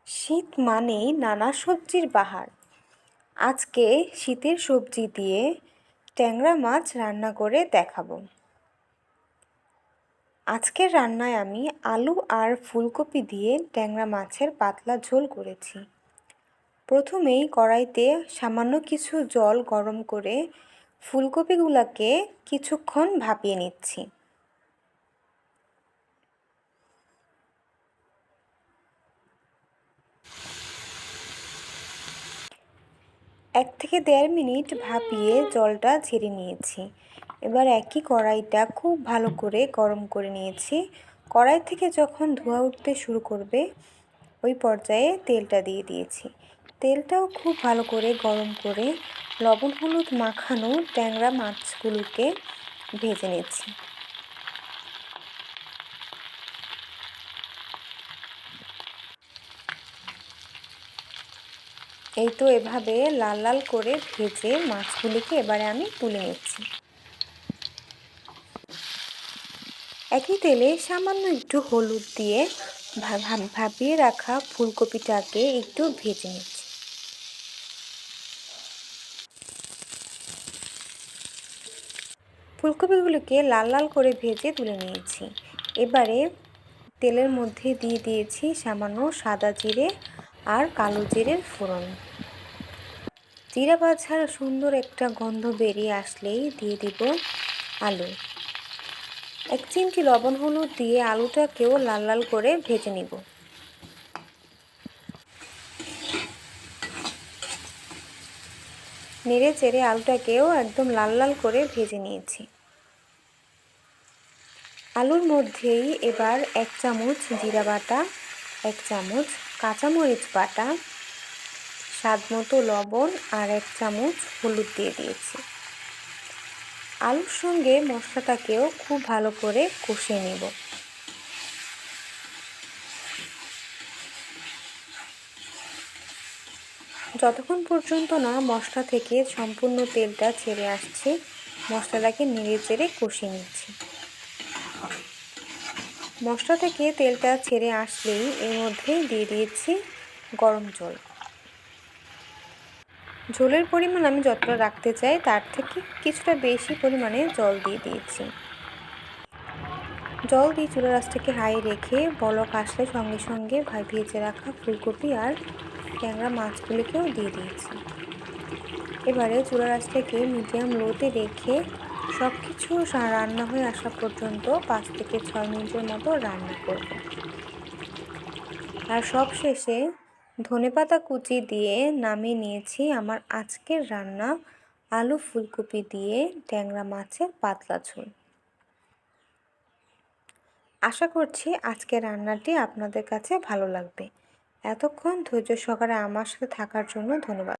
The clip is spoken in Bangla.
শীত মানেই নানা সবজির বাহার। আজকে শীতের সবজি দিয়ে ট্যাংরা মাছ রান্না করে দেখাবো। আজকের রান্নায় আমি আলু আর ফুলকপি দিয়ে ট্যাংরা মাছের পাতলা ঝোল করেছি। প্রথমেই কড়াইতে সামান্য কিছু জল গরম করে ফুলকপিগুলোকে কিছুক্ষণ ভাপিয়ে নিচ্ছি। 1 থেকে 1.5 মিনিট ভাপিয়ে জলটা ঝেড়ে নিয়েছি। এবার একই কড়াইটা খুব ভালো করে গরম করে নিয়েছি। কড়াই থেকে যখন ধোঁয়া উঠতে শুরু করবে ওই পর্যায়ে তেলটা দিয়ে দিয়েছি। তেলটাও খুব ভালো করে গরম করে লবণ হলুদ মাখানো ট্যাংরা মাছগুলোকে ভেজে নিচ্ছি। এই তো এভাবে লাল লাল করে ভেজে মাছগুলিকে এবারে আমি তুলে নিচ্ছি। একই তেলে সামান্য একটু হলুদ দিয়ে ভাপিয়ে রাখা ফুলকপিটাকে একটু ভেজে নিচ্ছি। ফুলকপিগুলোকে লাল লাল করে ভেজে তুলে নিয়েছি। এবারে তেলের মধ্যে দিয়ে দিয়েছি সামান্য সাদা জিরে আর কালো জিরের ফোড়ন। জিরা ভাজার সুন্দর একটা গন্ধ বেরিয়ে আসলেই দিয়ে দিব আলু। 1 চিমটি লবণ হলুদ দিয়ে আলুটাকেও লাল লাল করে ভেজে নিব। নেড়ে চেড়ে আলুটাকেও একদম লাল লাল করে ভেজে নিয়েছি। আলুর মধ্যেই এবার 1 চামচ জিরা বাটা, 1 চামচ কাঁচামরিচ বাটা, স্বাদমতো লবণ আর 1 চামচ হলুদ দিয়ে দিয়েছি। আলুর সঙ্গে মশলাটাকেও খুব ভালো করে কষিয়ে নেব। যতক্ষণ পর্যন্ত না মশলা থেকে সম্পূর্ণ তেলটা ছেড়ে আসছে, মশলাটাকে নেড়ে চেড়ে কষিয়ে নিচ্ছি। মশলা থেকে তেলটা ছেড়ে আসলেই এর মধ্যে দিয়ে দিয়েছি গরম জল। ঝোলের পরিমাণ আমি যতটা রাখতে চাই তার থেকে কিছুটা বেশি পরিমাণে জল দিয়ে দিয়েছি। জল দিয়ে চুলার আঁচটাকে হাই রেখে বলক আসলে সঙ্গে সঙ্গে ভেজে রাখা ফুলকপি আর ট্যাংরা মাছগুলিকেও দিয়ে দিয়েছি। এবারে চুলার আঁচটাকে মিডিয়াম লোতে রেখে সব কিছু রান্না হয়ে আসা পর্যন্ত 5 থেকে 6 মিনিটের মতো রান্না করব। আর সব শেষে ধনেপাতা কুচি দিয়ে নামিয়ে নিয়েছি আমার আজকের রান্না আলু ফুলকপি দিয়ে ট্যাংরা মাছের পাতলা ঝোল। আশা করছি আজকের রান্নাটি আপনাদের কাছে ভালো লাগবে। এতক্ষণ ধৈর্য সহকারে আমার সাথে থাকার জন্য ধন্যবাদ।